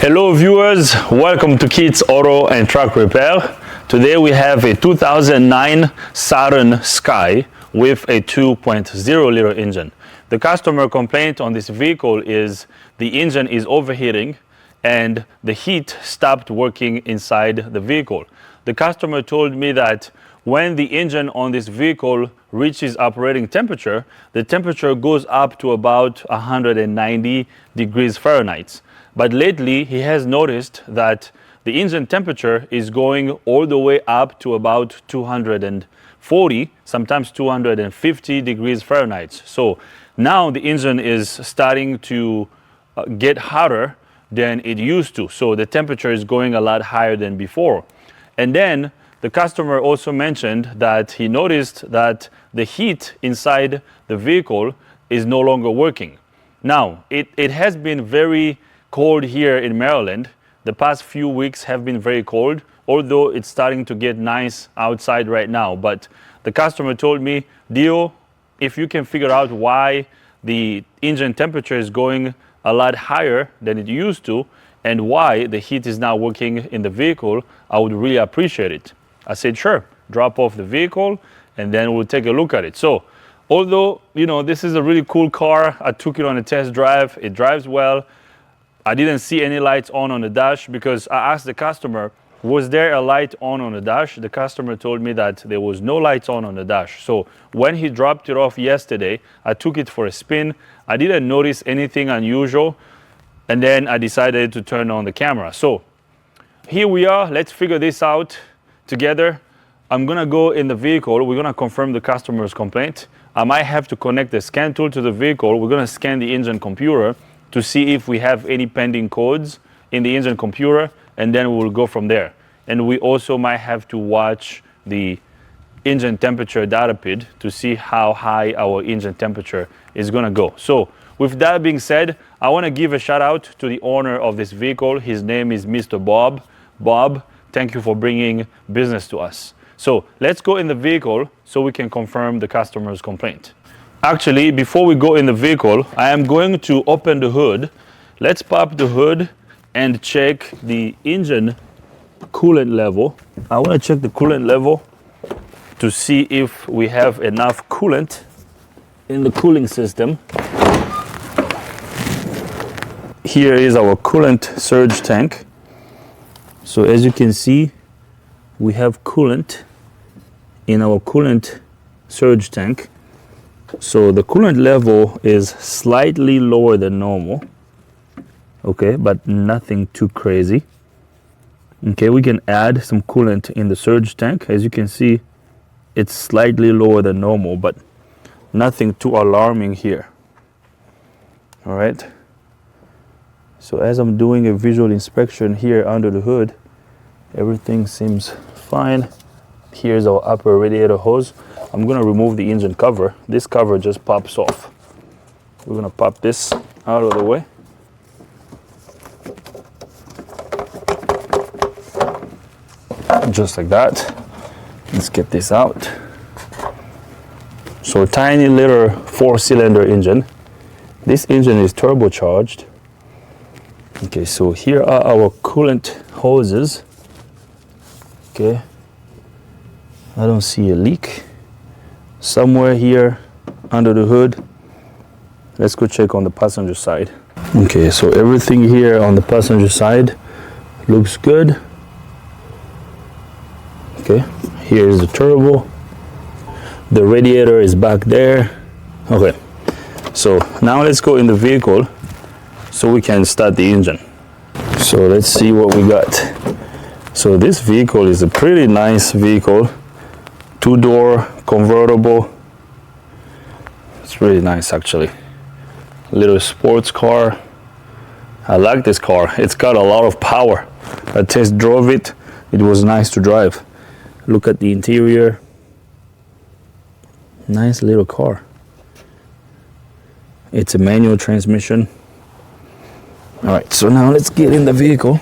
Hello viewers, welcome to Kids Auto and Truck Repair. Today we have a 2009 Saturn Sky with a 2.0 liter engine. The customer complaint on this vehicle is the engine is overheating and the heat stopped working inside the vehicle. The customer told me that when the engine on this vehicle reaches operating temperature, the temperature goes up to about 190 degrees Fahrenheit. But lately he has noticed that the engine temperature is going all the way up to about 240, sometimes 250 degrees Fahrenheit. So now the engine is starting to get hotter than it used to. So the temperature is going a lot higher than before. And then the customer also mentioned that he noticed that the heat inside the vehicle is no longer working. Now, it has been very cold here in Maryland. The past few weeks have been very cold, although it's starting to get nice outside right now. But the customer told me, Dio, if you can figure out why the engine temperature is going a lot higher than it used to and why the heat is not working in the vehicle, I would really appreciate it. I said, sure, drop off the vehicle and then we'll take a look at it. So although, this is a really cool car, I took it on a test drive, it drives well. I didn't see any lights on the dash because I asked the customer, was there a light on the dash? The customer told me that there was no lights on the dash. So when he dropped it off yesterday, I took it for a spin. I didn't notice anything unusual. And then I decided to turn on the camera. So here we are. Let's figure this out together. I'm gonna go in the vehicle. We're gonna confirm the customer's complaint. I might have to connect the scan tool to the vehicle. We're gonna scan the engine computer to see if we have any pending codes in the engine computer, and then we'll go from there. And we also might have to watch the engine temperature data pid to see how high our engine temperature is gonna go. So with that being said, I wanna give a shout out to the owner of this vehicle. His name is Mr. Bob. Bob, thank you for bringing business to us. So let's go in the vehicle so we can confirm the customer's complaint. Actually, before we go in the vehicle, I am going to open the hood. Let's pop the hood and check the engine coolant level. I want to check the coolant level to see if we have enough coolant in the cooling system. Here is our coolant surge tank. So as you can see, we have coolant in our coolant surge tank. So the coolant level is slightly lower than normal, okay, but nothing too crazy. Okay, we can add some coolant in the surge tank. As you can see, it's slightly lower than normal, but nothing too alarming here. All right. So as I'm doing a visual inspection here under the hood, everything seems fine. Here's our upper radiator hose. I'm gonna remove the engine cover. This cover just pops off. We're gonna pop this out of the way. Just like that. Let's get this out. So tiny little 4-cylinder engine. This engine is turbocharged. Okay, so here are our coolant hoses. Okay. I don't see a leak. Somewhere here under the hood. Let's go check on the passenger side. Okay, so everything here on the passenger side looks good. Okay, here's the turbo. The radiator is back there. Okay, so now let's go in the vehicle so we can start the engine. So let's see what we got. So this vehicle is a pretty nice vehicle. 2-door convertible. It's really nice actually. Little sports car. I like this car. It's got a lot of power. I test drove it. It was nice to drive. Look at the interior. Nice little car. It's a manual transmission. All right, so now let's get in the vehicle.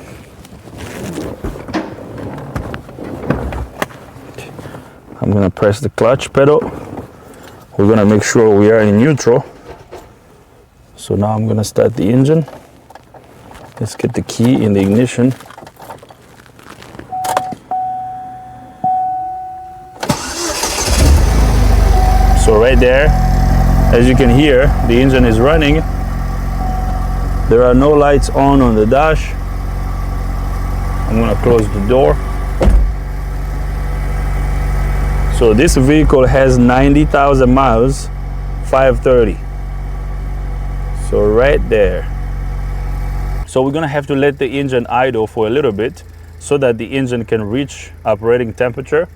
I'm gonna press the clutch pedal. We're gonna make sure we are in neutral. So now I'm gonna start the engine. Let's get the key in the ignition. So right there, as you can hear, the engine is running. There are no lights on the dash. I'm gonna close the door. So this vehicle has 90,000 miles, 530. So right there. So we're gonna have to let the engine idle for a little bit so that the engine can reach operating temperature.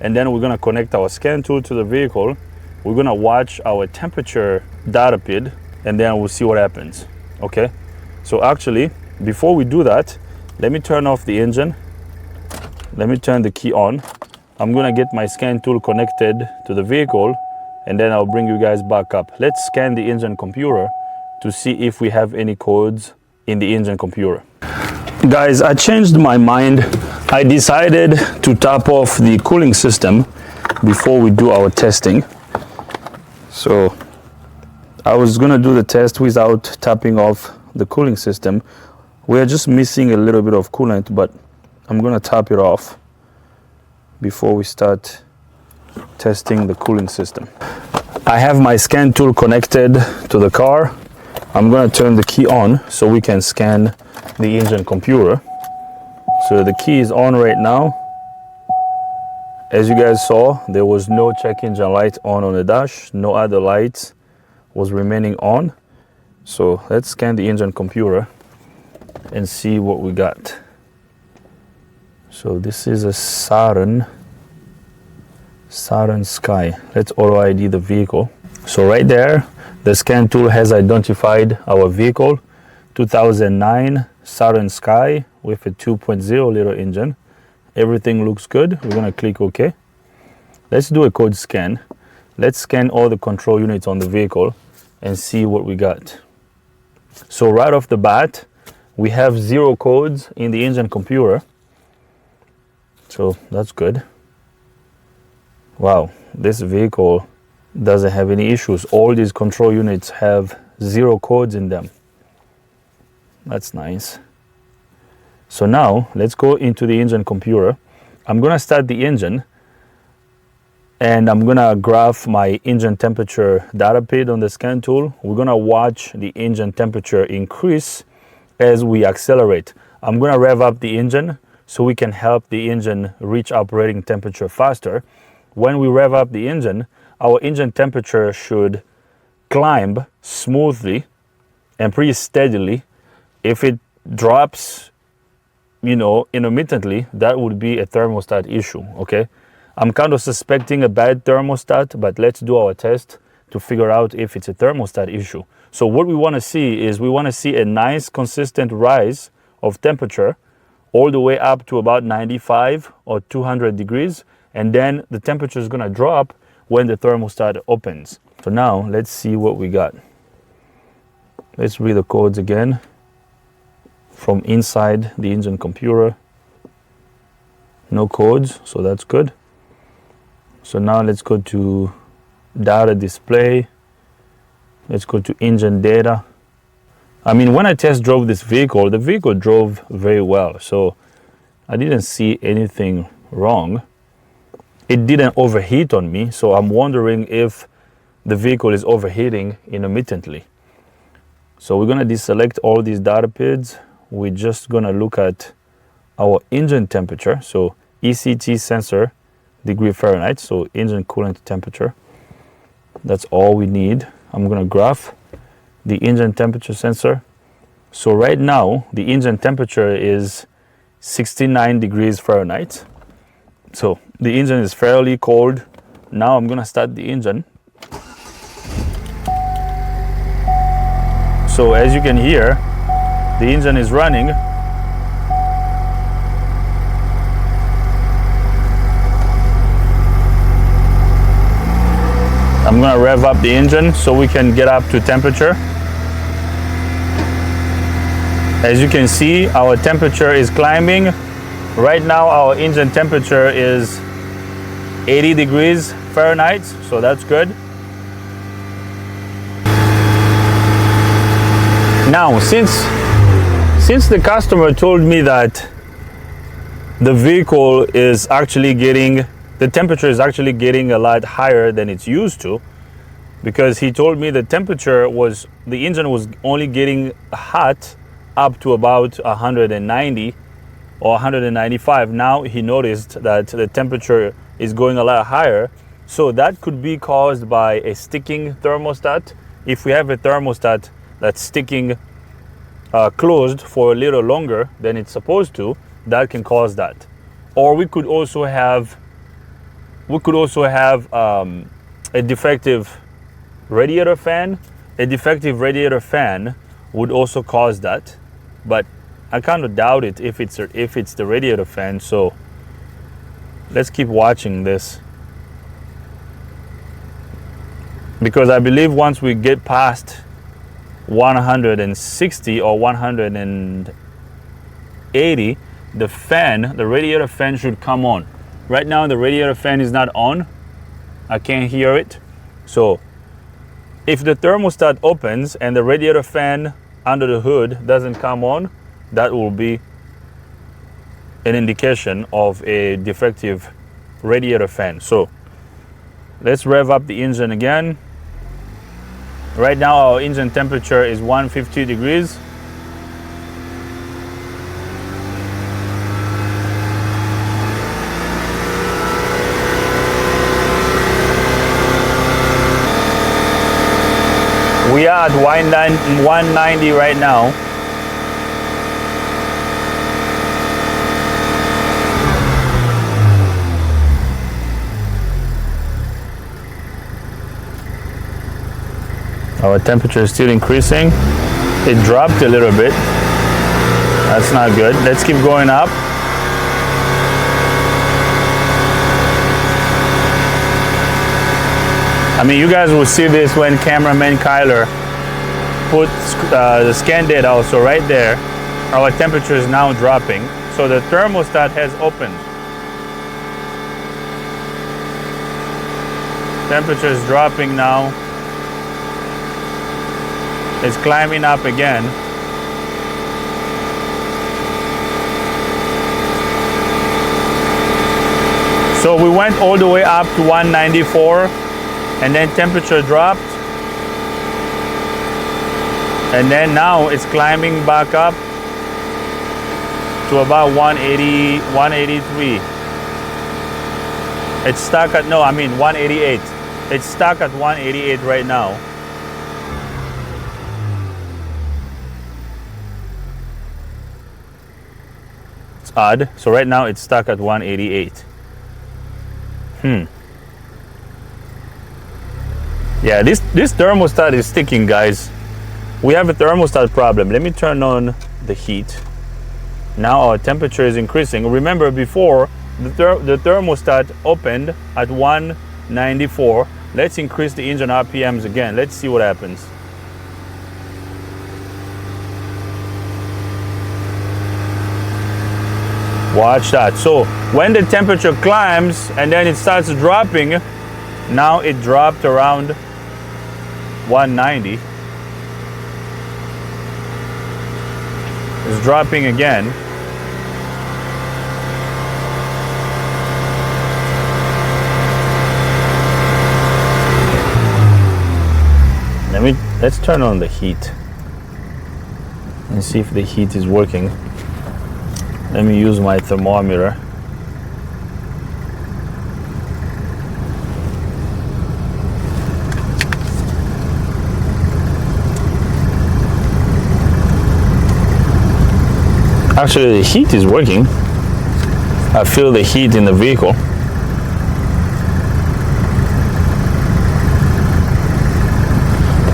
And then we're gonna connect our scan tool to the vehicle. We're gonna watch our temperature data pid, and then we'll see what happens, okay? So actually, before we do that, let me turn off the engine. Let me turn the key on. I'm gonna get my scan tool connected to the vehicle, and then I'll bring you guys back up. Let's scan the engine computer to see if we have any codes in the engine computer. Guys, I changed my mind. I decided to top off the cooling system before we do our testing. So I was gonna do the test without topping off the cooling system. We're just missing a little bit of coolant, but I'm gonna top it off before we start testing the cooling system. I have my scan tool connected to the car. I'm gonna turn the key on so we can scan the engine computer. So the key is on right now. As you guys saw, there was no check engine light on the dash. No other lights was remaining on. So let's scan the engine computer and see what we got. So this is a Saturn Sky. Let's auto ID the vehicle. So right there, the scan tool has identified our vehicle, 2009 Saturn Sky with a 2.0 liter engine. Everything looks good. We're gonna click OK. Let's do a code scan. Let's scan all the control units on the vehicle and see what we got. So right off the bat, we have 0 codes in the engine computer. So that's good. Wow, this vehicle doesn't have any issues. All these control units have 0 codes in them. That's nice. So now let's go into the engine computer. I'm gonna start the engine and I'm gonna graph my engine temperature data pid on the scan tool. We're gonna watch the engine temperature increase as we accelerate. I'm gonna rev up the engine so we can help the engine reach operating temperature faster. When we rev up the engine, our engine temperature should climb smoothly and pretty steadily. If it drops, intermittently, that would be a thermostat issue, okay? I'm kind of suspecting a bad thermostat, but let's do our test to figure out if it's a thermostat issue. So what we want to see is we want to see a nice consistent rise of temperature all the way up to about 95 or 200 degrees, and then the temperature is going to drop when the thermostat opens. So now let's see what we got. Let's read the codes again from inside the engine computer. No codes, so that's good. So now let's go to data display. Let's go to engine data. I mean, when I test drove this vehicle, the vehicle drove very well. So I didn't see anything wrong. It didn't overheat on me. So I'm wondering if the vehicle is overheating intermittently. So we're gonna deselect all these data pids. We're just gonna look at our engine temperature. So ECT sensor, degree Fahrenheit, so engine coolant temperature. That's all we need. I'm gonna graph the engine temperature sensor. So right now, the engine temperature is 69 degrees Fahrenheit. So the engine is fairly cold. Now I'm gonna start the engine. So as you can hear, the engine is running. I'm gonna rev up the engine so we can get up to temperature. As you can see, our temperature is climbing. Right now, our engine temperature is 80 degrees Fahrenheit, so that's good. Now, since since the customer told me that the vehicle is actually getting, the temperature is actually getting a lot higher than it's used to, because he told me the temperature was, the engine was only getting hot up to about 190 or 195. Now he noticed that the temperature is going a lot higher. So that could be caused by a sticking thermostat. If we have a thermostat that's sticking closed for a little longer than it's supposed to, that can cause that. Or we could also have a defective radiator fan. A defective radiator fan would also cause that, but I kind of doubt it if it's the radiator fan. So let's keep watching this, because I believe once we get past 160 or 180, the fan, the radiator fan, should come on. Right now the radiator fan is not on. I can't hear it. So if the thermostat opens and the radiator fan under the hood doesn't come on, that will be an indication of a defective radiator fan. So let's rev up the engine again. Right now our engine temperature is 150 degrees. We are at 190 right now. Our temperature is still increasing. It dropped a little bit. That's not good. Let's keep going up. I mean, you guys will see this when cameraman Kyler puts the scan data also right there. Our temperature is now dropping. So the thermostat has opened. Temperature is dropping now. It's climbing up again. So we went all the way up to 194. And then temperature dropped, and then now it's climbing back up to about 180, 183. It's stuck at, 188. It's stuck at 188 right now. It's odd. So right now it's stuck at 188. Yeah, this thermostat is sticking, guys. We have a thermostat problem. Let me turn on the heat. Now our temperature is increasing. Remember before, the thermostat opened at 194. Let's increase the engine RPMs again. Let's see what happens. Watch that. So when the temperature climbs and then it starts dropping, now it dropped around 190. It's dropping again. Let's turn on the heat and see if the heat is working. Let me use my thermometer. Actually, the heat is working. I feel the heat in the vehicle.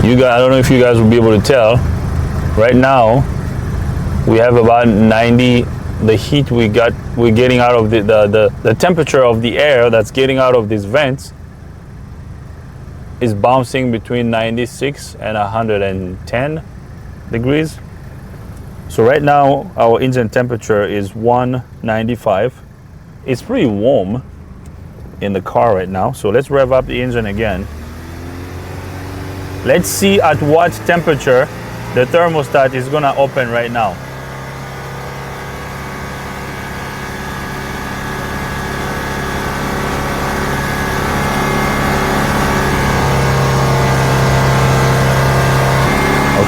I don't know if you guys will be able to tell. Right now, we have about 90. The heat we're getting out of the temperature of the air that's getting out of these vents is bouncing between 96 and 110 degrees. So right now our engine temperature is 195. It's pretty warm in the car right now. So let's rev up the engine again. Let's see at what temperature the thermostat is gonna open right now.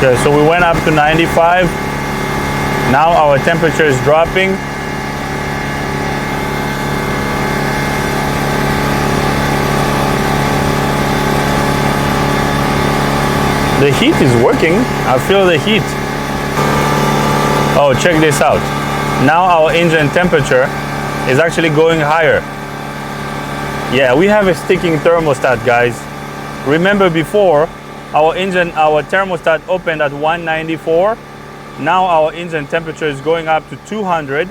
Okay, so we went up to 95. Now our temperature is dropping. The heat is working. I feel the heat. Oh, check this out. Now our engine temperature is actually going higher. Yeah, we have a sticking thermostat, guys. Remember before, our thermostat opened at 194. Now our engine temperature is going up to 200.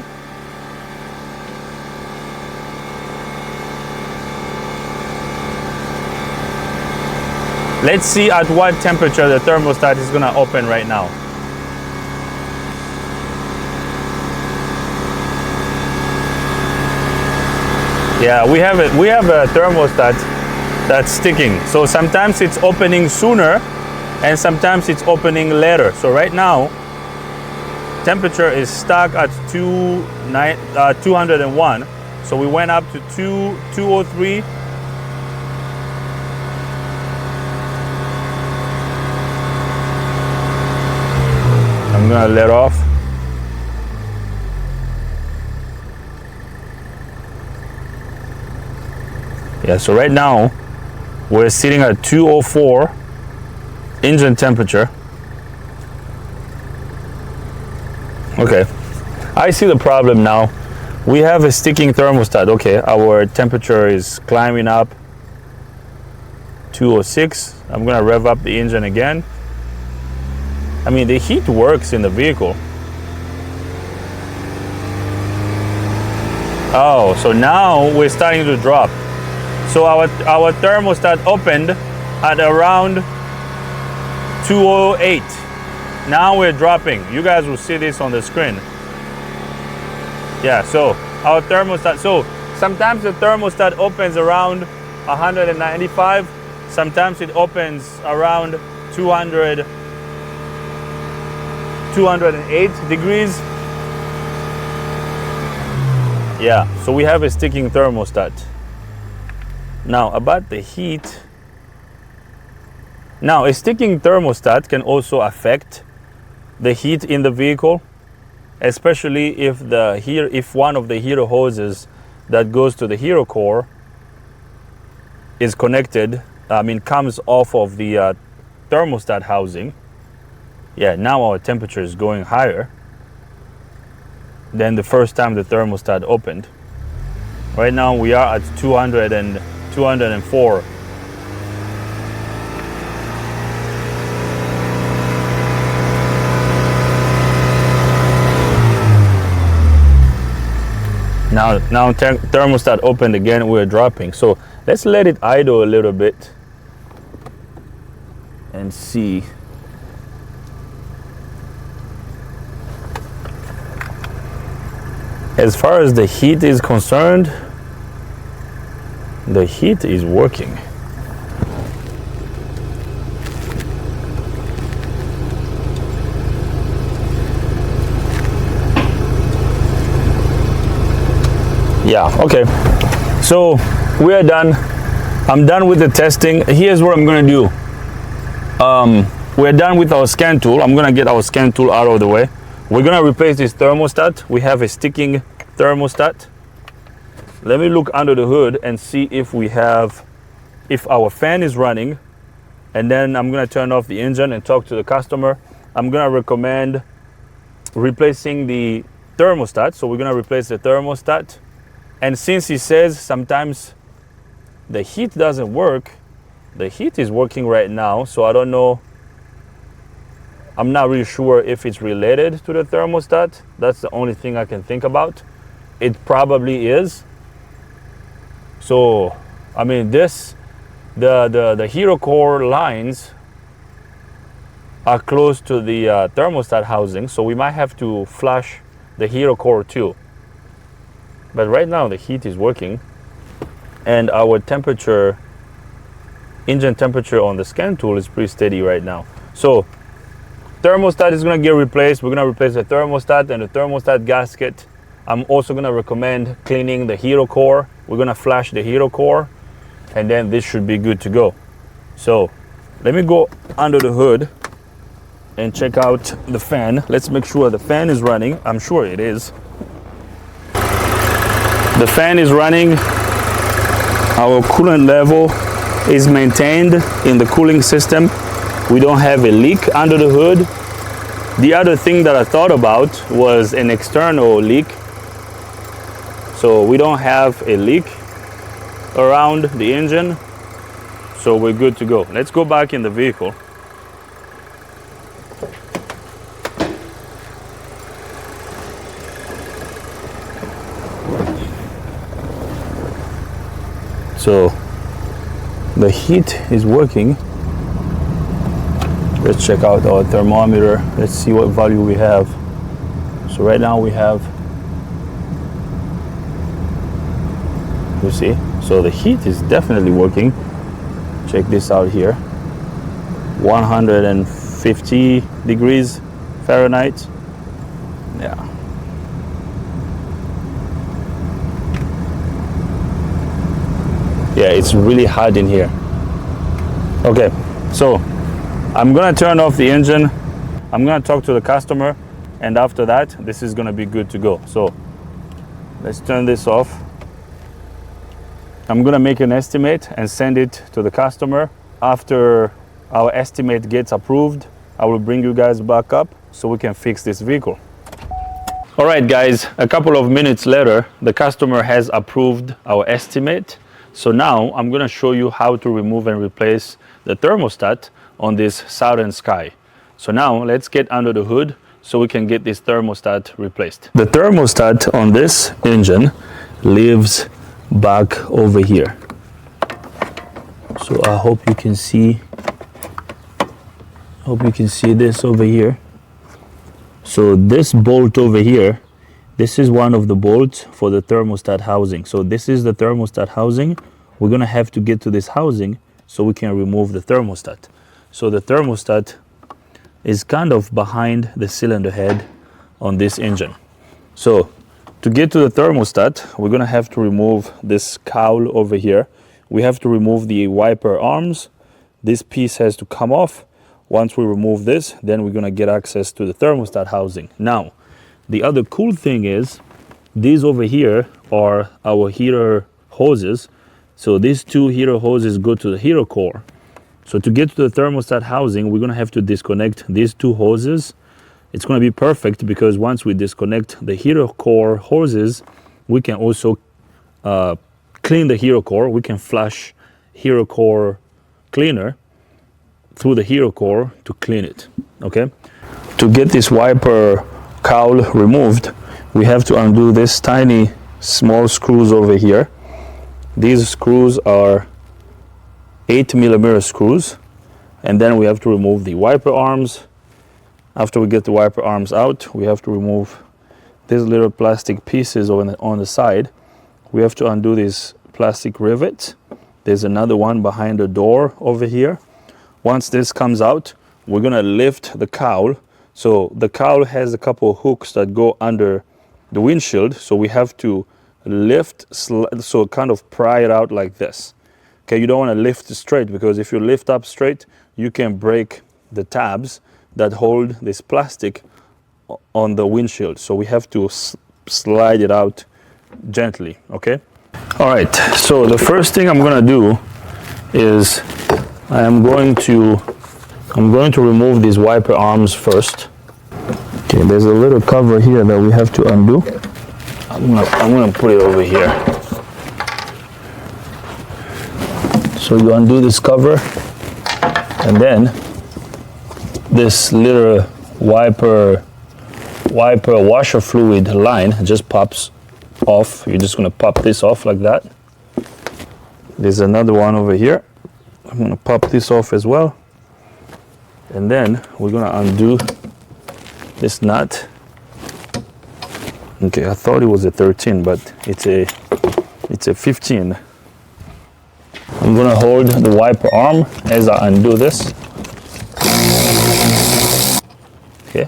Let's see at what temperature the thermostat is gonna open right now. Yeah, we have a thermostat that's sticking. So sometimes it's opening sooner and sometimes it's opening later. So right now, temperature is stuck at 201. So we went up to 203. I'm gonna let off. Yeah, so right now we're sitting at 204 engine temperature. Okay, I see the problem now. We have a sticking thermostat. Okay, our temperature is climbing up 206. I'm gonna rev up the engine again. I mean, the heat works in the vehicle. Oh, so now we're starting to drop. So our thermostat opened at around 208. Now we're dropping. You guys will see this on the screen. Yeah, so our thermostat, so sometimes the thermostat opens around 195. Sometimes it opens around 208 degrees. Yeah, so we have a sticking thermostat. Now about the heat. Now a sticking thermostat can also affect the heat in the vehicle, especially if one of the heater hoses that goes to the heater core is connected, comes off of the thermostat housing. Yeah, now our temperature is going higher than the first time the thermostat opened. Right now we are at 204. Now thermostat opened again, we're dropping. So let's let it idle a little bit and see. As far as the heat is concerned, the heat is working. Yeah, okay. So we are done. I'm done with the testing. Here's what I'm gonna do. We're done with our scan tool. I'm gonna get our scan tool out of the way. We're gonna replace this thermostat. We have a sticking thermostat. Let me look under the hood and see if our fan is running, and then I'm gonna turn off the engine and talk to the customer. I'm gonna recommend replacing the thermostat. So we're gonna replace the thermostat. And since he says sometimes the heat doesn't work, the heat is working right now, so I don't know. I'm not really sure if it's related to the thermostat. That's the only thing I can think about. It probably is. So, I mean, the heater core lines are close to the thermostat housing, so we might have to flush the heater core too. But right now the heat is working, and our temperature, engine temperature on the scan tool is pretty steady right now. So thermostat is gonna get replaced. We're gonna replace the thermostat and the thermostat gasket. I'm also gonna recommend cleaning the heater core. We're gonna flush the heater core, and then this should be good to go. So let me go under the hood and check out the fan. Let's make sure the fan is running. I'm sure it is. The fan is running. Our coolant level is maintained in the cooling system. We don't have a leak under the hood. The other thing that I thought about was an external leak. So we don't have a leak around the engine. So we're good to go. Let's go back in the vehicle. So the heat is working. Let's check out our thermometer. Let's see what value we have. So right now we have, you see, so the heat is definitely working. Check this out here. 150 degrees Fahrenheit. Yeah. Yeah, it's really hot in here. Okay, so I'm gonna turn off the engine. I'm gonna talk to the customer, and after that, this is gonna be good to go. So let's turn this off. I'm gonna make an estimate and send it to the customer. After our estimate gets approved, I will bring you guys back up so we can fix this vehicle. All right, guys, a couple of minutes later, the customer has approved our estimate. So now I'm gonna show you how to remove and replace the thermostat on this Saturn Sky. So now let's get under the hood so we can get this thermostat replaced. The thermostat on this engine lives back over here. So I hope you can see this over here. So this bolt over here, this is one of the bolts for the thermostat housing. So this is the thermostat housing. We're gonna have to get to this housing so we can remove the thermostat. So the thermostat is kind of behind the cylinder head on this engine. So to get to the thermostat, we're gonna have to remove this cowl over here. We have to remove the wiper arms. This piece has to come off. Once we remove this, then we're gonna get access to the thermostat housing. Now, the other cool thing is, these over here are our heater hoses. So these two heater hoses go to the heater core. So to get to the thermostat housing, we're gonna have to disconnect these two hoses. It's gonna be perfect because once we disconnect the heater core hoses, we can also clean the heater core. We can flush heater core cleaner through the heater core to clean it, okay? To get this wiper cowl removed, we have to undo this tiny small screws over here. These screws are 8mm screws, and then we have to remove the wiper arms. After we get the wiper arms out, we have to remove these little plastic pieces on the side. We have to undo these plastic rivets. There's another one behind the door over here. Once this comes out, we're gonna lift the cowl. So the cowl has a couple of hooks that go under the windshield. So we have to lift, so kind of pry it out like this. Okay, you don't want to lift straight, because if you lift up straight, you can break the tabs that hold this plastic on the windshield. So we have to slide it out gently, okay? All right, so the first thing I'm gonna do is I'm going to remove these wiper arms first. Okay, there's a little cover here that we have to undo. I'm gonna put it over here. So you undo this cover, and then this little wiper washer fluid line just pops off. You're just gonna pop this off like that. There's another one over here. I'm gonna pop this off as well. And then we're gonna undo this nut. Okay, I thought it was a 13, but it's a 15. I'm gonna hold the wiper arm as I undo this. Okay.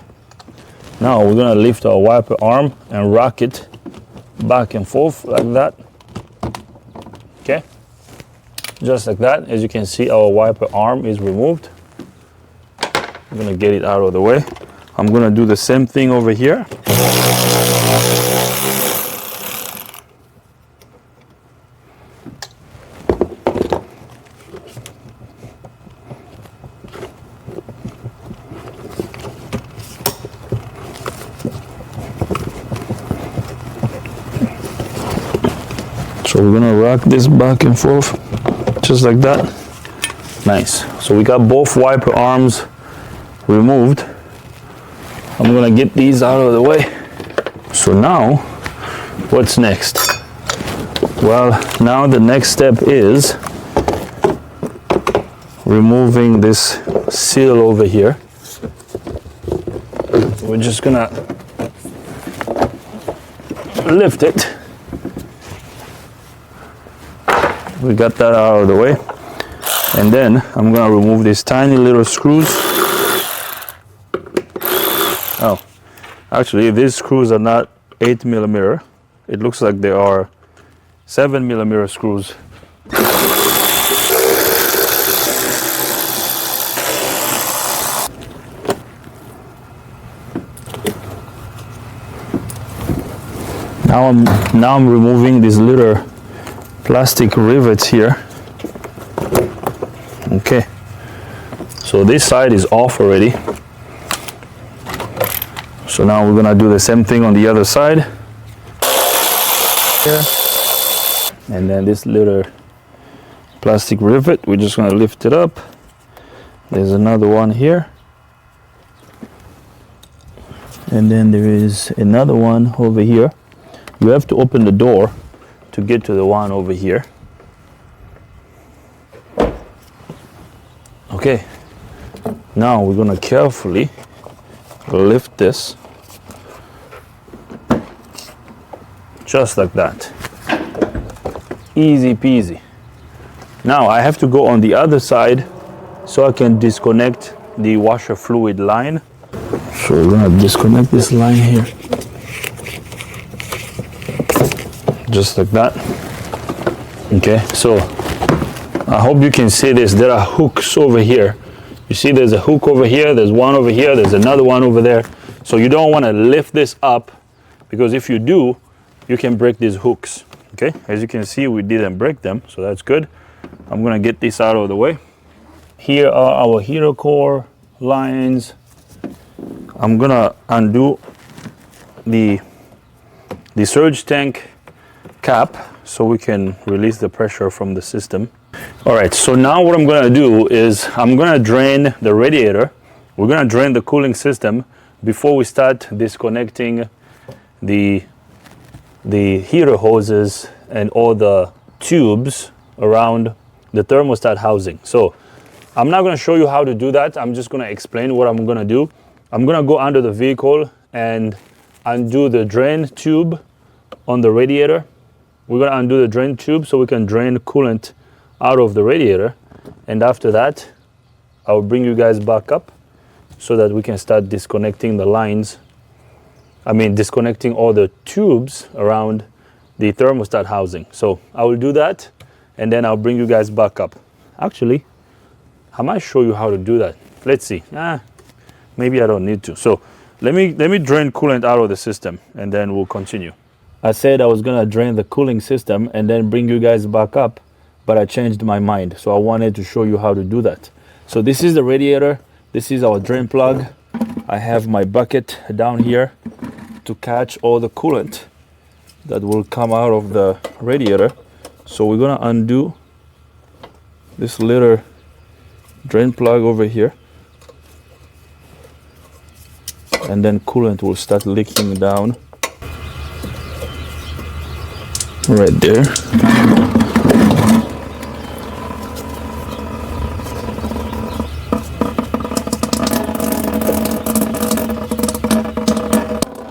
Now we're gonna lift our wiper arm and rock it back and forth like that. Okay. Just like that. As you can see, our wiper arm is removed. I'm gonna get it out of the way. I'm gonna do the same thing over here. So we're gonna rock this back and forth, just like that. Nice. So we got both wiper arms removed. I'm gonna get these out of the way. So now, what's next? Well, now the next step is removing this seal over here. We're just gonna lift it. We got that out of the way. And then I'm gonna remove these tiny little screws. Oh, actually these screws are not 8mm. It looks like they are 7mm screws. Now I'm removing these little plastic rivets here. Okay, so this side is off already. So now we're gonna do the same thing on the other side. Here. And then this little plastic rivet, we're just gonna lift it up. There's another one here. And then there is another one over here. You have to open the door to get to the one over here. Okay, now we're gonna carefully lift this, just like that. Easy peasy. Now I have to go on the other side so I can disconnect the washer fluid line. So we're gonna disconnect this line here. Just like that. Okay, so I hope you can see this. There are hooks over here. You see there's a hook over here, there's one over here, there's another one over there. So you don't want to lift this up, because if you do, you can break these hooks. Okay, as you can see, we didn't break them, so that's good. I'm gonna get this out of the way. Here are our heater core lines. I'm gonna undo the surge tank cap so we can release the pressure from the system. All right, so now what I'm gonna do is I'm gonna drain the radiator. We're gonna drain the cooling system before we start disconnecting the heater hoses and all the tubes around the thermostat housing. So I'm not gonna show you how to do that. I'm just gonna explain what I'm gonna do. I'm gonna go under the vehicle and undo the drain tube on the radiator. We're gonna undo the drain tube so we can drain coolant out of the radiator. And after that, I'll bring you guys back up so that we can start disconnecting the lines. Disconnecting all the tubes around the thermostat housing. So I will do that and then I'll bring you guys back up. Actually, I might show you how to do that. Let's see. Maybe I don't need to. So let me drain coolant out of the system and then we'll continue. I said I was gonna drain the cooling system and then bring you guys back up, but I changed my mind. So I wanted to show you how to do that. So this is the radiator. This is our drain plug. I have my bucket down here to catch all the coolant that will come out of the radiator. So we're gonna undo this little drain plug over here. And then coolant will start leaking down right there.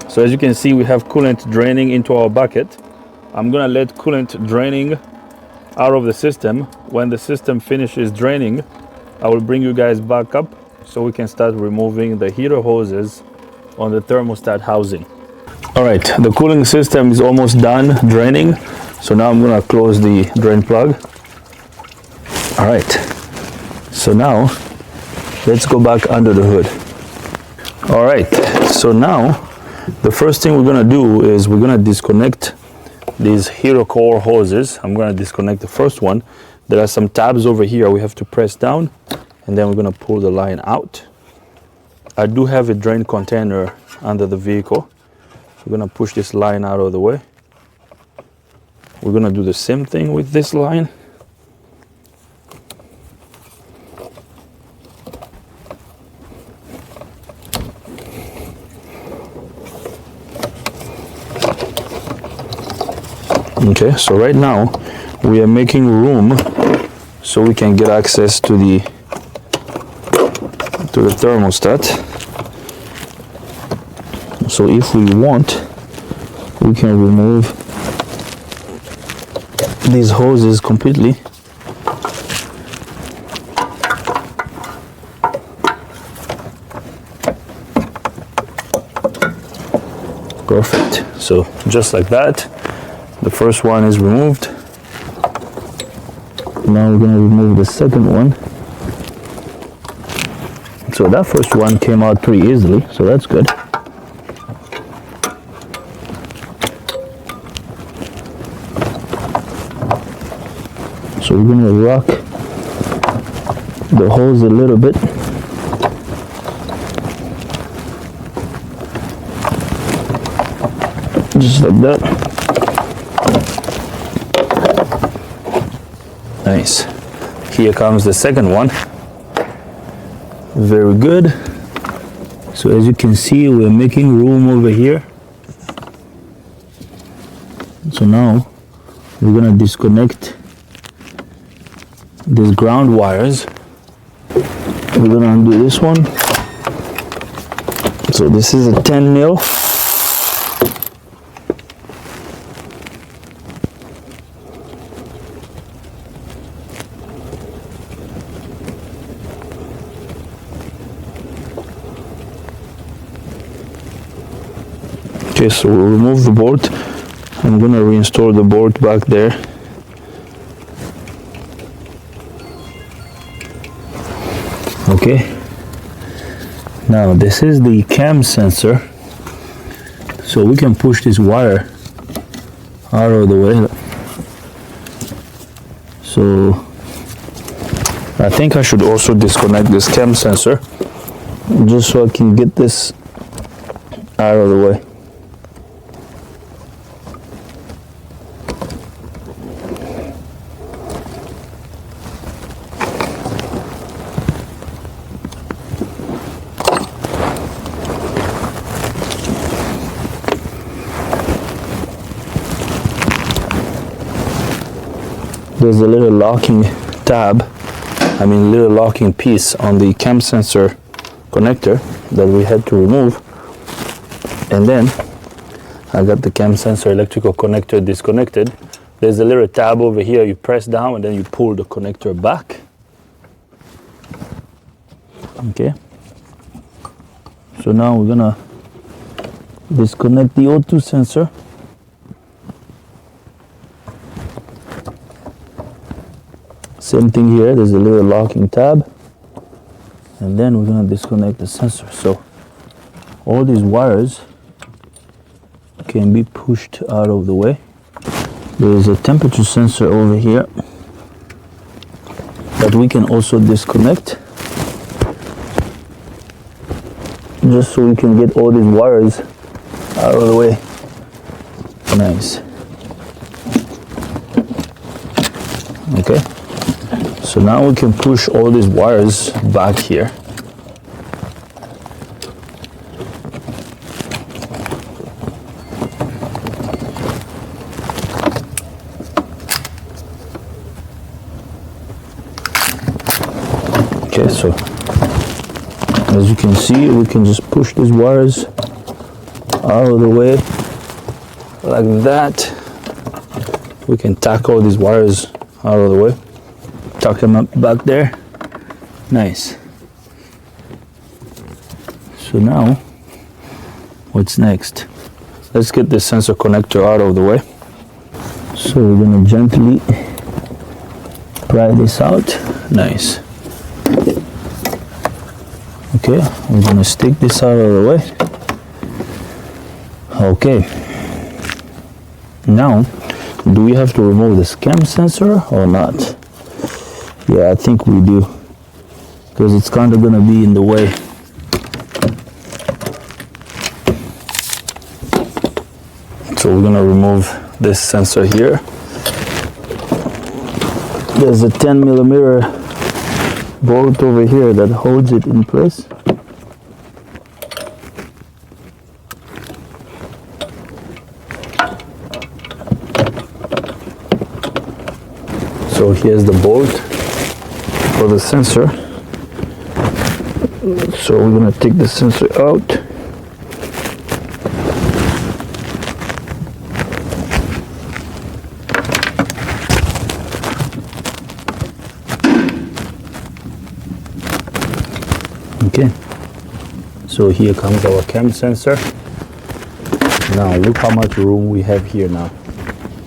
So as you can see, we have coolant draining into our bucket. I'm gonna let coolant draining out of the system. When the system finishes draining, I will bring you guys back up so we can start removing the heater hoses on the thermostat housing. All right, the cooling system is almost done draining. So now I'm gonna close the drain plug. All right, so now let's go back under the hood. All right, so now the first thing we're gonna do is we're gonna disconnect these hero core hoses. I'm gonna disconnect the first one. There are some tabs over here we have to press down, and then we're gonna pull the line out. I do have a drain container under the vehicle. We're gonna push this line out of the way. We're gonna do the same thing with this line. Okay, so right now we are making room so we can get access to the thermostat. So if we want, we can remove these hoses completely. Perfect. So just like that, the first one is removed. Now we're going to remove the second one. So that first one came out pretty easily, so that's good. So we're going to rock the hose a little bit. Just like that. Nice. Here comes the second one. Very good. So as you can see, we're making room over here. So now we're gonna disconnect these ground wires. We're gonna undo this one. So this is a 10 mil. Okay, so we'll remove the bolt. I'm gonna reinstall the bolt back there. Okay. Now this is the cam sensor. So we can push this wire out of the way. So I think I should also disconnect this cam sensor just so I can get this out of the way. There's a little locking little locking piece on the cam sensor connector that we had to remove. And then I got the cam sensor electrical connector disconnected. There's a little tab over here, you press down and then you pull the connector back. Okay. So now we're gonna disconnect the O2 sensor. Same thing here, there's a little locking tab, and then we're gonna disconnect the sensor. So all these wires can be pushed out of the way. There's a temperature sensor over here that we can also disconnect, just so we can get all these wires out of the way. Nice. Okay. So now we can push all these wires back here. Okay, so as you can see, we can just push these wires out of the way like that. We can tack all these wires out of the way. Tuck them up back there. Nice. So now, what's next? Let's get this sensor connector out of the way. So we're gonna gently pry this out. Nice. Okay, I'm gonna stick this out of the way. Okay. Now, do we have to remove the cam sensor or not? Yeah, I think we do, because it's kind of gonna be in the way. So we're gonna remove this sensor here. There's a 10 millimeter bolt over here that holds it in place. So here's the bolt for the sensor. So we're gonna take the sensor out. Okay, so here comes our cam sensor. Now look how much room we have here now.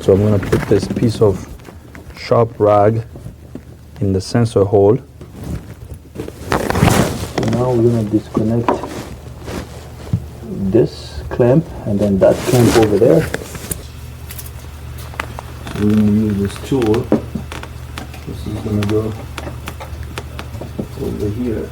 So I'm gonna put this piece of sharp rag in the sensor hole. So now we're gonna disconnect this clamp and then that clamp over there. We're gonna use this tool. This is gonna go over here.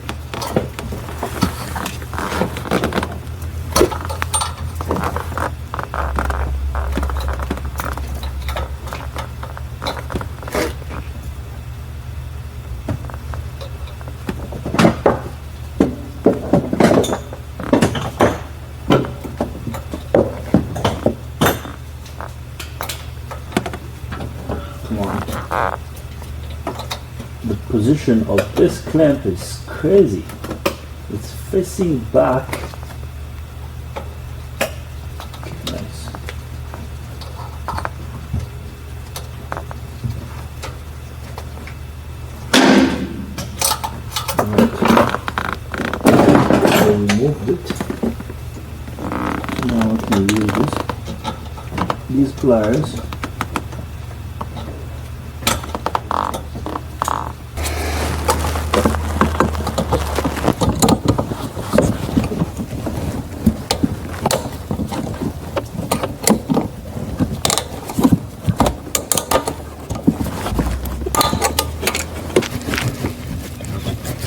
The position of this clamp is crazy. It's facing back. Okay, nice. Right. So we moved it. Now I can use these pliers.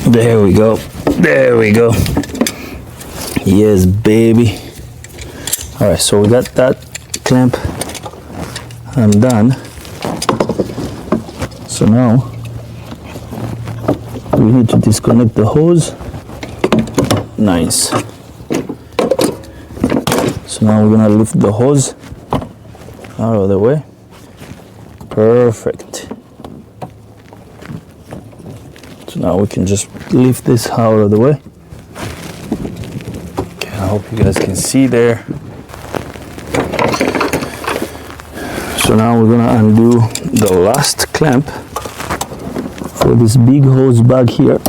There we go. There we go. Yes, baby. All right, so we got that clamp undone. So now we need to disconnect the hose. Nice. So now we're gonna lift the hose out of the way. Perfect. So now we can just lift this out of the way. Okay, I hope you guys can see there. So now we're gonna undo the last clamp for this big hose back here.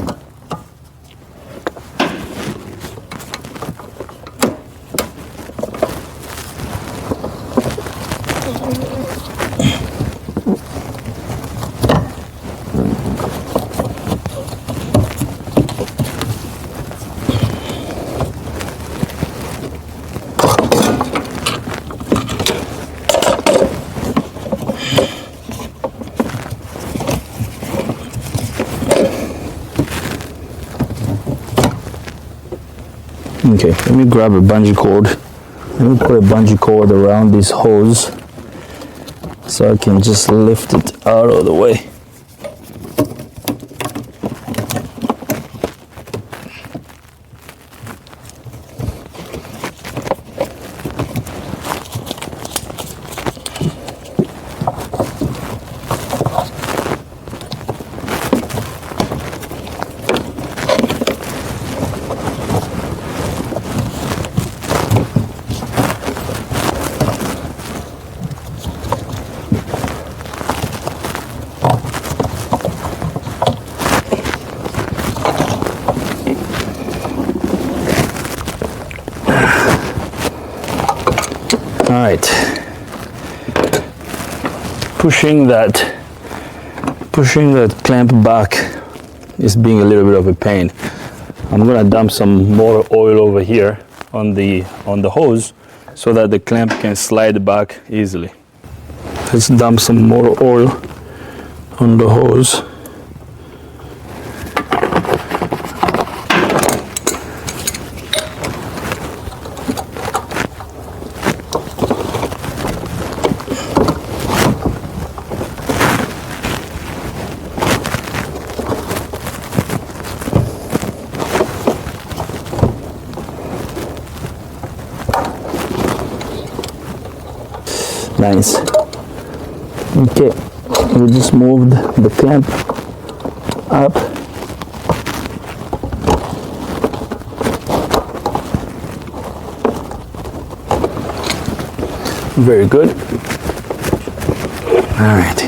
Okay, let me grab a bungee cord. Let me put a bungee cord around this hose so I can just lift it out of the way. All right, pushing that clamp back is being a little bit of a pain. I'm gonna dump some more oil over here on the hose so that the clamp can slide back easily. Let's dump some more oil on the hose. Nice. Okay, we just moved the clamp up. Very good. All right.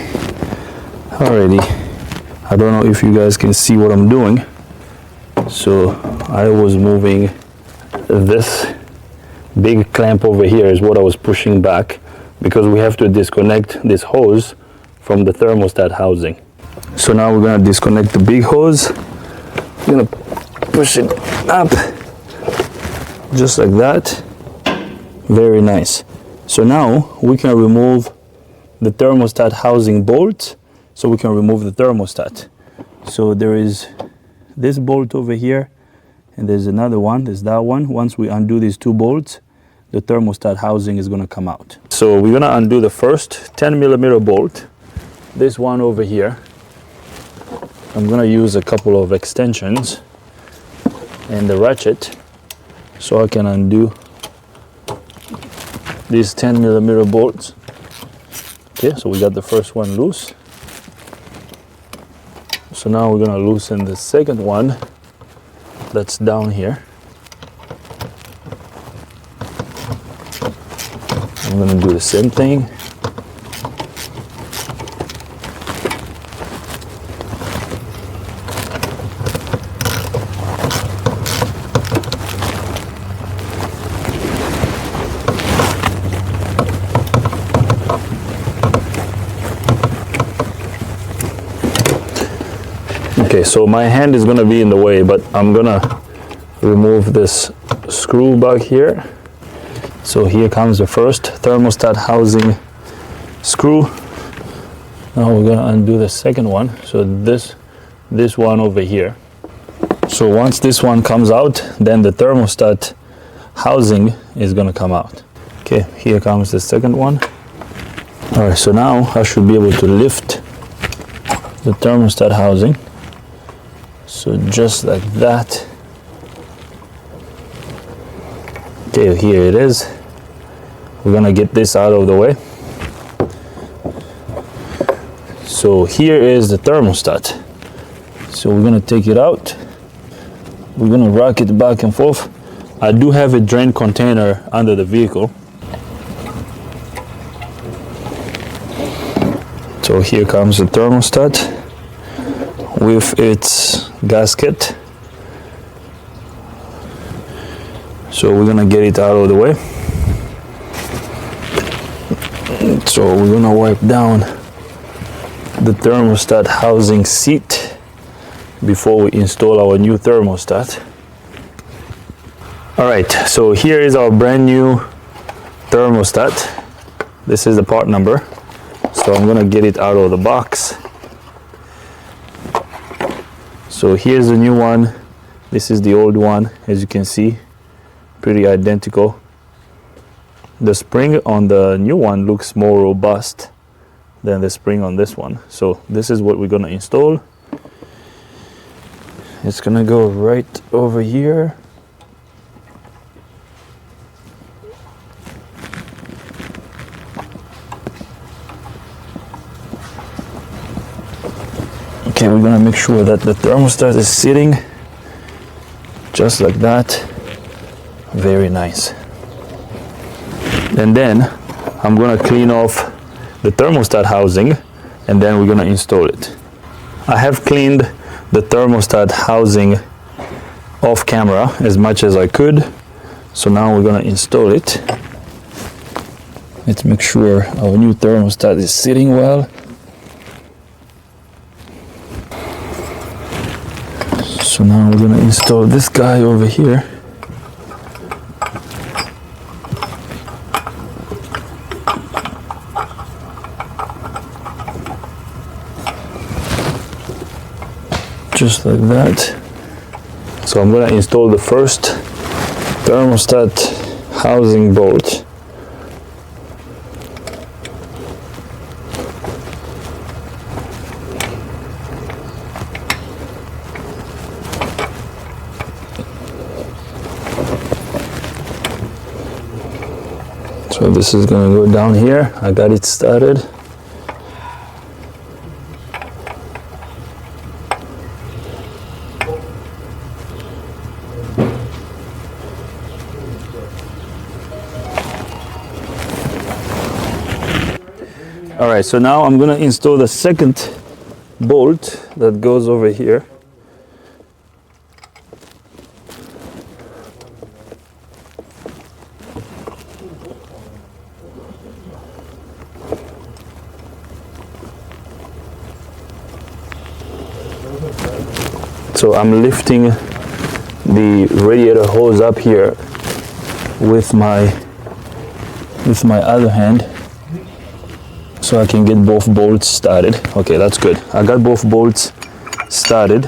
Alrighty. I don't know if you guys can see what I'm doing. So I was moving this big clamp over here is what I was pushing back, because we have to disconnect this hose from the thermostat housing. So now we're gonna disconnect the big hose. We're gonna push it up, just like that. Very nice. So now we can remove the thermostat housing bolt, so we can remove the thermostat. So there is this bolt over here, and there's another one, there's that one. Once we undo these two bolts, the thermostat housing is going to come out. So we're going to undo the first 10mm bolt, this one over here. I'm going to use a couple of extensions and the ratchet so I can undo these 10mm bolts. Okay, so we got the first one loose. So now we're going to loosen the second one that's down here. I'm going to do the same thing. Okay, so my hand is going to be in the way, but I'm going to remove this screw back here. So here comes the first thermostat housing screw. Now we're gonna undo the second one. So this one over here. So once this one comes out, then the thermostat housing is gonna come out. Okay, here comes the second one. All right, so now I should be able to lift the thermostat housing. So just like that. Okay, here it is. We're gonna get this out of the way. So here is the thermostat. So we're gonna take it out. We're gonna rock it back and forth. I do have a drain container under the vehicle. So here comes the thermostat with its gasket. So we're gonna get it out of the way. So we're gonna wipe down the thermostat housing seat before we install our new thermostat. All right, so here is our brand new thermostat. This is the part number. So I'm gonna get it out of the box. So here's the new one. This is the old one, as you can see. Pretty identical. The spring on the new one looks more robust than the spring on this one. So this is what we're gonna install. It's gonna go right over here. Okay, we're gonna make sure that the thermostat is sitting just like that. Very nice. And then I'm gonna clean off the thermostat housing, and then we're gonna install it. I have cleaned the thermostat housing off camera as much as I could. So now we're gonna install it. Let's make sure our new thermostat is sitting well. So So now we're gonna install this guy over here. Just like that. So I'm gonna install the first thermostat housing bolt. So this is gonna go down here. I got it started. All right, so now I'm gonna install the second bolt that goes over here. So I'm lifting the radiator hose up here with my other hand so I can get both bolts started. Okay, that's good. I got both bolts started.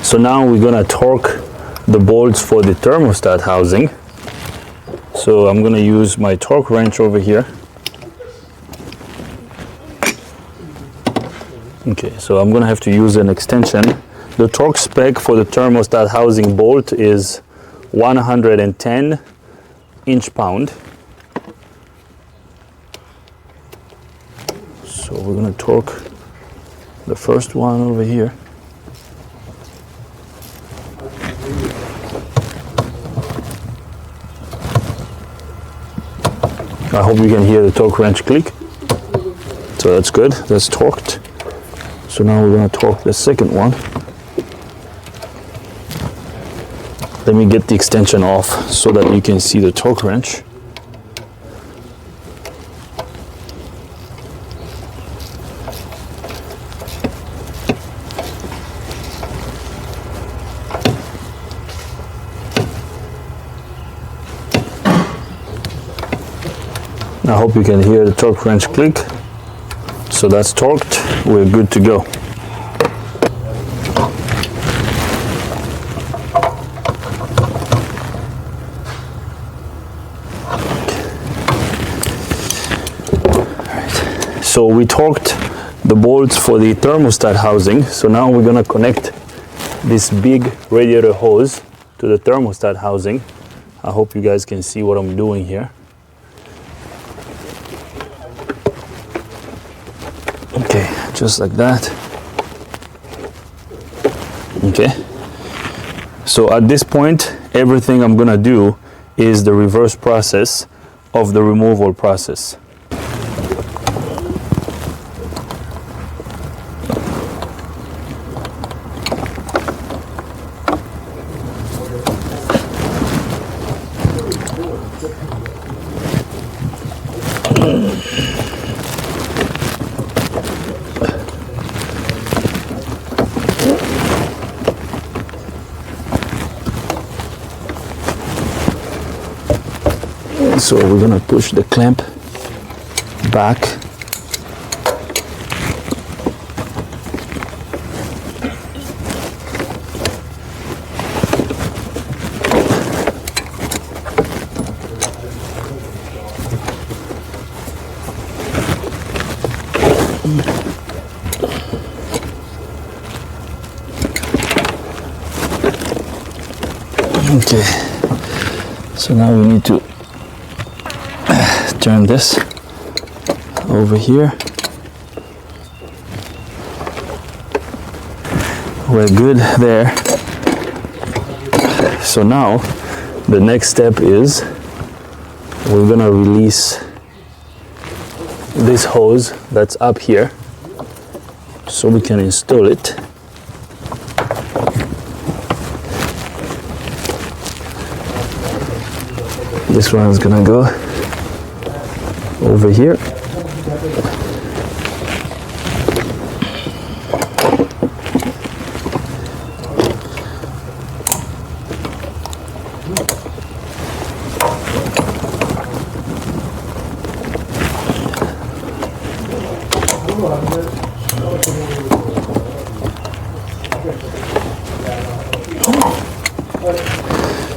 So now we're gonna torque the bolts for the thermostat housing. So I'm gonna use my torque wrench over here. Okay, so I'm gonna have to use an extension. The torque spec for the thermostat housing bolt is 110 inch-pound. So we're gonna torque the first one over here. I hope you can hear the torque wrench click. So that's good, that's torqued. So now we're gonna torque the second one. Let me get the extension off so that you can see the torque wrench. I hope you can hear the torque wrench click. So that's torqued, we're good to go. So we torqued the bolts for the thermostat housing. So now we're gonna connect this big radiator hose to the thermostat housing. I hope you guys can see what I'm doing here. Okay, just like that. Okay. So at this point, everything I'm gonna do is the reverse process of the removal process. So we're gonna push the clamp back. Okay, so now we need to turn this over here. We're good there. So now the next step is we're gonna release this hose that's up here so we can install it. This one is gonna go over here.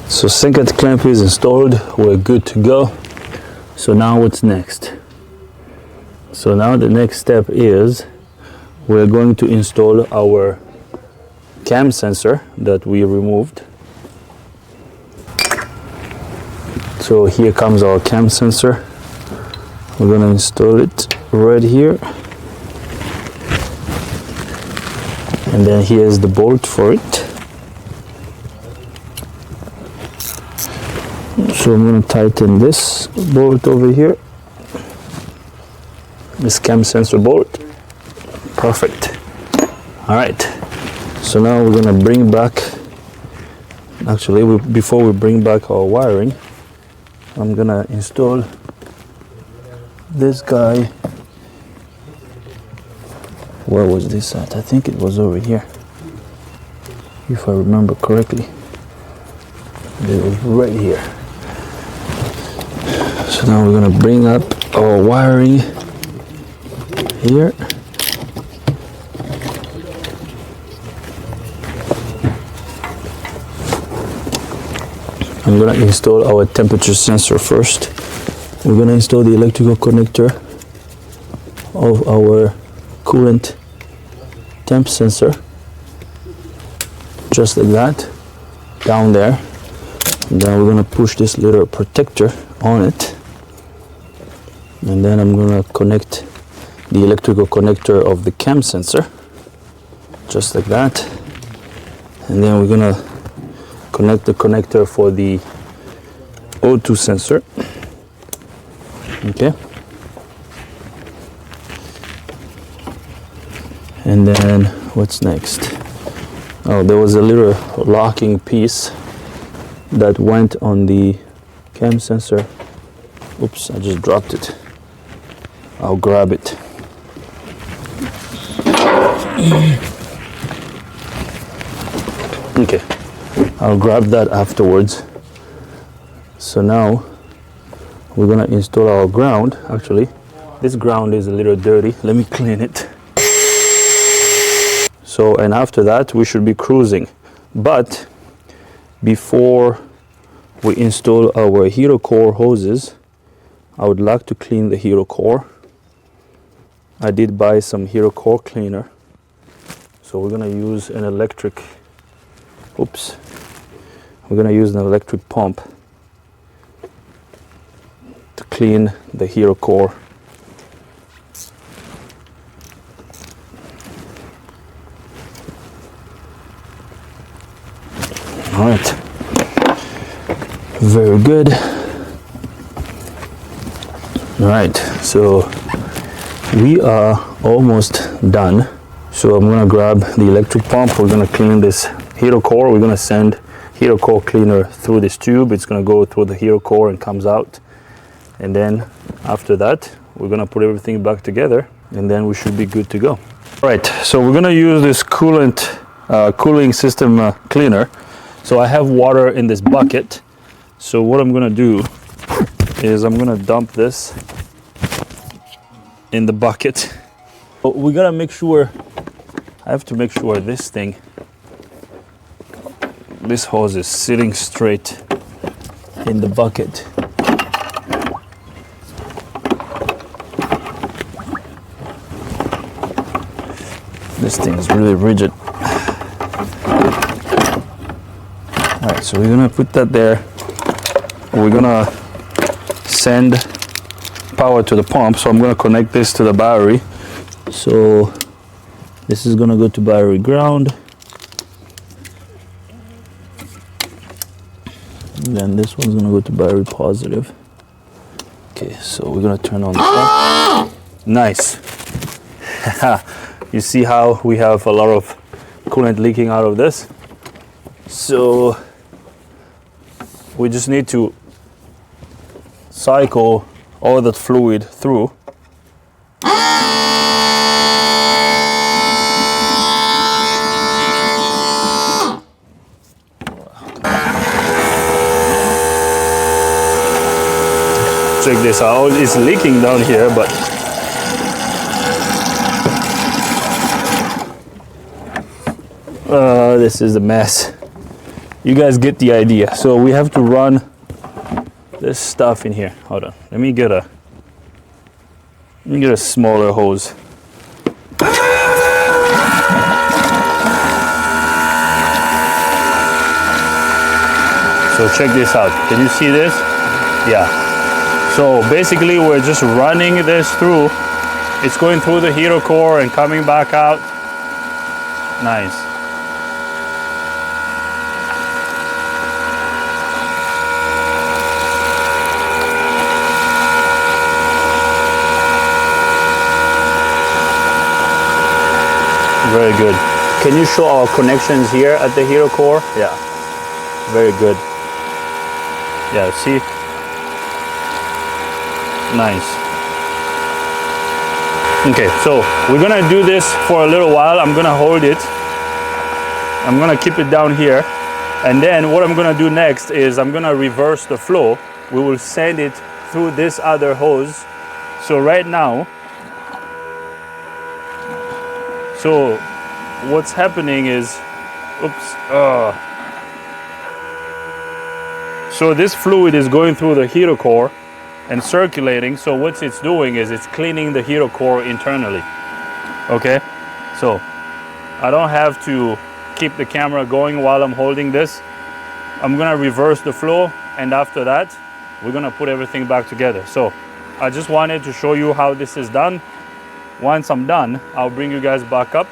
So second clamp is installed, we're good to go. So now what's next? So now the next step is we're going to install our cam sensor that we removed. So here comes our cam sensor. We're going to install it right here. And then here's the bolt for it. So I'm going to tighten this bolt over here. This cam sensor bolt. Perfect. All right. So now we're going to bring back, actually before we bring back our wiring, I'm going to install this guy. Where was this at? I think it was over here, if I remember correctly. It was right here. So now we're going to bring up our wiring here. I'm going to install our temperature sensor first. We're going to install the electrical connector of our coolant temp sensor, just like that, down there. And then we're going to push this little protector on it. And then I'm going to connect the electrical connector of the cam sensor, just like that. And then we're going to connect the connector for the O2 sensor. Okay. And then what's next? Oh, there was a little locking piece that went on the cam sensor. Oops, I just dropped it. I'll grab it. Okay, I'll grab that afterwards. So now we're gonna install our ground. Actually, this ground is a little dirty. Let me clean it. So, and after that we should be cruising. But before we install our hero core hoses, I would like to clean the hero core. I did buy some hero core cleaner. So we're gonna use an electric, we're gonna use an electric pump to clean the hero core. All right, very good. All right, so we are almost done. So I'm gonna grab the electric pump. We're gonna clean this hero core. We're gonna send hero core cleaner through this tube. It's gonna go through the hero core and comes out. And then after that, we're gonna put everything back together and then we should be good to go. All right, so we're gonna use this coolant cooling system cleaner. So I have water in this bucket. So what I'm gonna do is I'm gonna dump this in the bucket. But we gotta make sure, I have to make sure this hose is sitting straight in the bucket. This thing is really rigid. All right, so we're gonna put that there. We're gonna send power to the pump. So I'm gonna connect this to the battery. So this is gonna go to battery ground. And then this one's gonna go to battery positive. Okay, so we're gonna turn on the pump. Nice. You see how we have a lot of coolant leaking out of this? So we just need to cycle all that fluid through. Check this out, it's leaking down here, but This is a mess. You guys get the idea. So we have to run this stuff in here. Hold on. Let me get a smaller hose. So check this out. Can you see this? Yeah. So basically we're just running this through. It's going through the heater core and coming back out. Nice. Very good. Can you show our connections here at the heater core? Yeah. Very good. Yeah, see? Nice. Okay, so we're gonna do this for a little while. I'm gonna hold it. I'm gonna keep it down here. And then what I'm gonna do next is I'm gonna reverse the flow. We will send it through this other hose. So right now, so what's happening is, so this fluid is going through the heater core and circulating. So what it's doing is it's cleaning the heater core internally. Okay, so I don't have to keep the camera going while I'm holding this. I'm gonna reverse the flow, and after that we're gonna put everything back together. So I just wanted to show you how this is done. Once I'm done, I'll bring you guys back up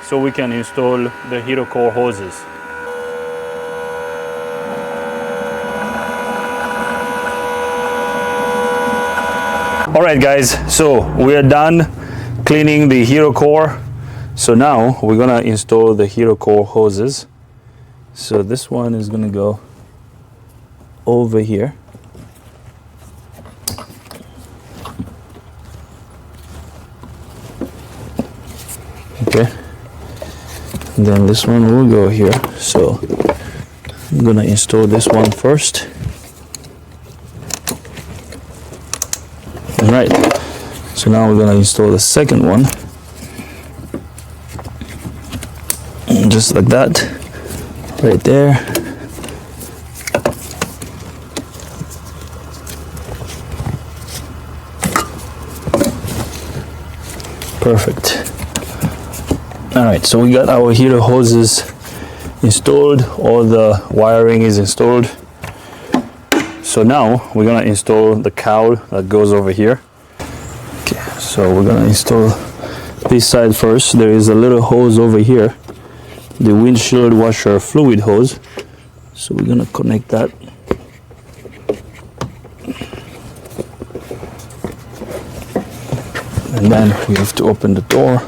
so we can install the heater core hoses. All right guys, so we are done cleaning the heater core. So now we're gonna install the heater core hoses. So this one is gonna go over here. Okay, and then this one will go here. So I'm gonna install this one first. All right, so now we're gonna install the second one, just like that, right there. Perfect. All right, so we got our heater hoses installed, all the wiring is installed. So now we're gonna install the cowl that goes over here. Okay, so we're gonna install this side first. There is a little hose over here, the windshield washer fluid hose. So we're gonna connect that. And then we have to open the door.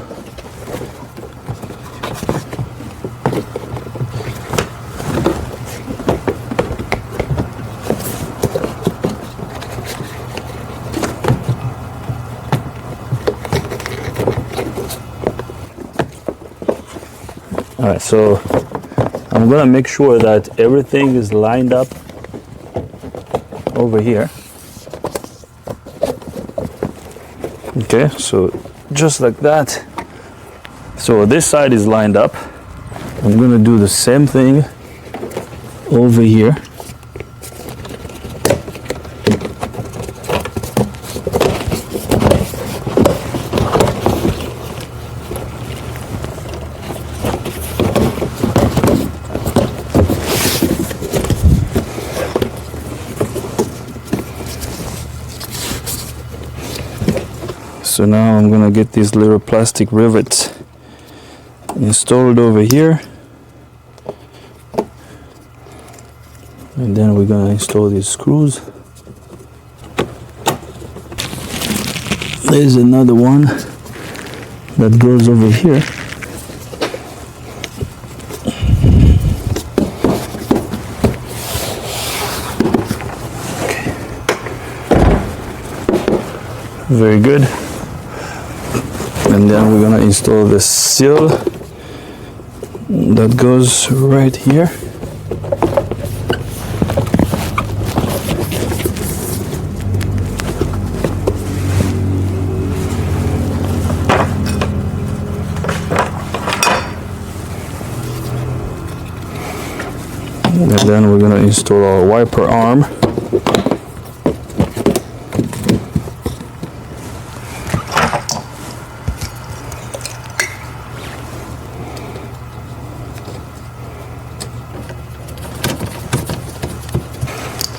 All right, so I'm gonna make sure that everything is lined up over here. Okay, so just like that. So this side is lined up. I'm gonna do the same thing over here. So now I'm gonna get these little plastic rivets installed over here, and then we're gonna install these screws. There's another one that goes over here. Okay. Very good. And then we're gonna install the seal that goes right here. And then we're gonna install our wiper arm.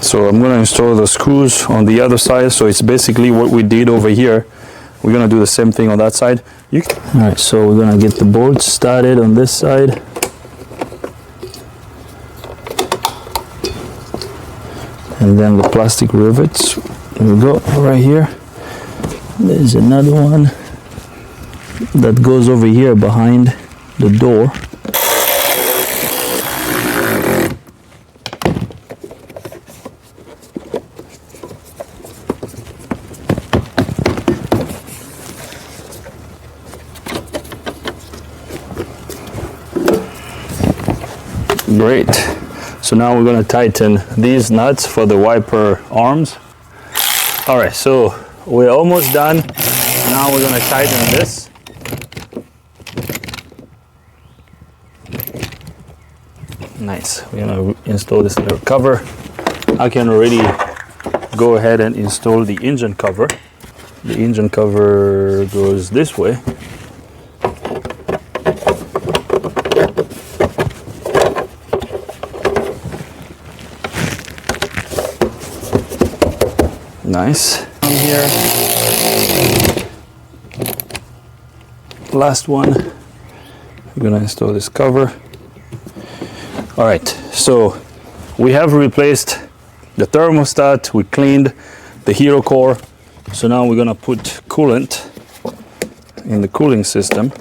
So I'm going to install the screws on the other side. So it's basically what we did over here. We're going to do the same thing on that side. All right, so we're going to get the bolts started on this side. And then the plastic rivets. There we go, right here. There's another one that goes over here behind the door. Great. So now we're going to tighten these nuts for the wiper arms. All right, so we're almost done. Now we're going to tighten this. Nice. We're going to install this little cover. I can already go ahead and install the engine cover. The engine cover goes this way. Nice. Here. Last one. We're gonna install this cover. All right, so we have replaced the thermostat, we cleaned the hero core. So now we're gonna put coolant in the cooling system.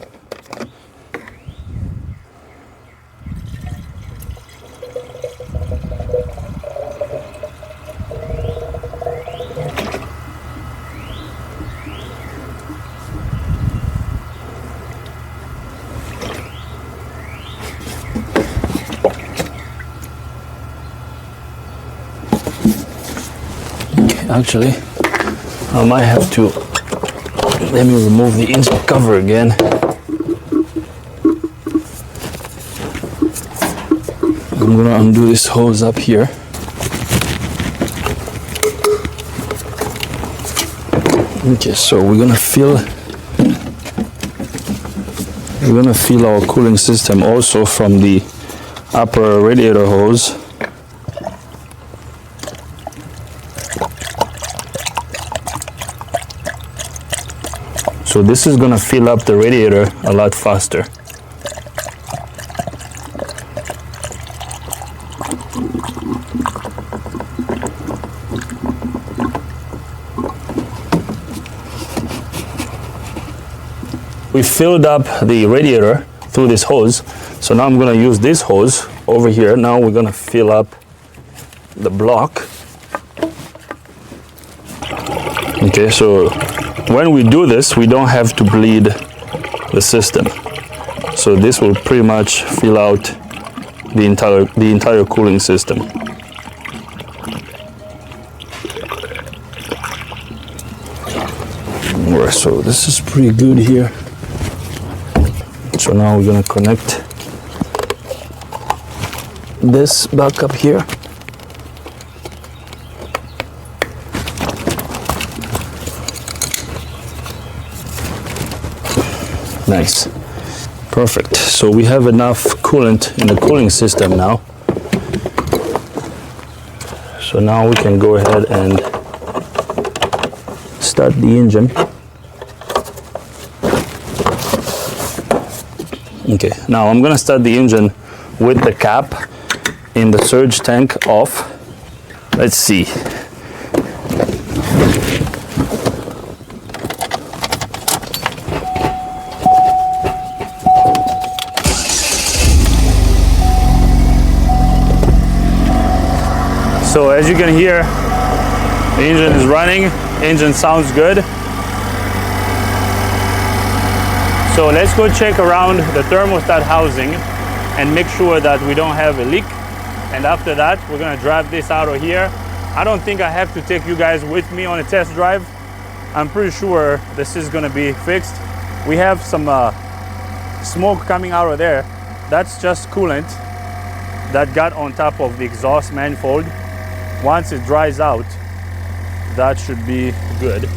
Actually, I might have to, let me remove the engine cover again. I'm gonna undo this hose up here. Okay, so we're gonna fill our cooling system also from the upper radiator hose. So this is going to fill up the radiator a lot faster. We filled up the radiator through this hose. So now I'm going to use this hose over here. Now we're going to fill up the block. Okay, so when we do this, we don't have to bleed the system. So this will pretty much fill out the entire cooling system. Alright, so this is pretty good here. So now we're gonna connect this back up here. Nice. Perfect. So we have enough coolant in the cooling system now. So now we can go ahead and start the engine. Okay, now I'm gonna start the engine with the cap in the surge tank off. Let's see. So as you can hear, the engine is running, engine sounds good. So let's go check around the thermostat housing and make sure that we don't have a leak. And after that, we're gonna drive this out of here. I don't think I have to take you guys with me on a test drive. I'm pretty sure this is gonna be fixed. We have some smoke coming out of there. That's just coolant. that got on top of the exhaust manifold. Once it dries out, that should be good.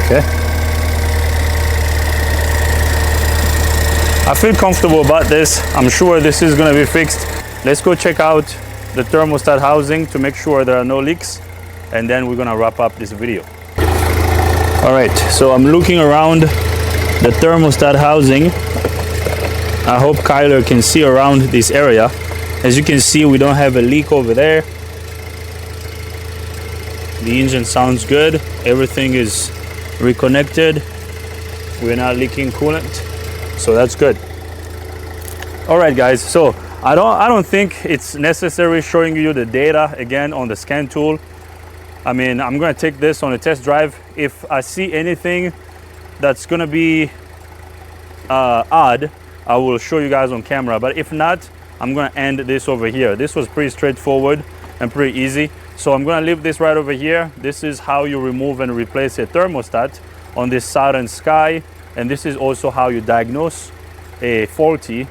Okay. I feel comfortable about this. I'm sure this is going to be fixed. Let's go check out the thermostat housing to make sure there are no leaks, and then we're going to wrap up this video. All right, so I'm looking around the thermostat housing. I hope Kyler can see around this area. As you can see, we don't have a leak over there. The engine sounds good. Everything is reconnected. We're not leaking coolant, so that's good. All right, guys, so I don't think it's necessary showing you the data again on the scan tool. I mean, I'm gonna take this on a test drive. If I see anything that's gonna be odd, I will show you guys on camera. But if not, I'm gonna end this over here. This was pretty straightforward and pretty easy. So I'm gonna leave this right over here. This is how you remove and replace a thermostat on this Saturn Sky. And this is also how you diagnose a faulty,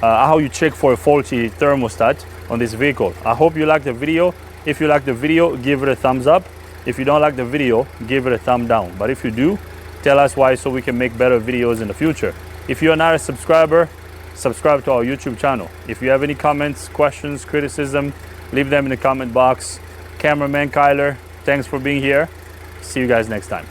how you check for a faulty thermostat on this vehicle. I hope you liked the video. If you like the video, give it a thumbs up. If you don't like the video, give it a thumb down. But if you do, tell us why so we can make better videos in the future. If you are not a subscriber, subscribe to our YouTube channel. If you have any comments, questions, criticism, leave them in the comment box. Cameraman Kyler, thanks for being here. See you guys next time.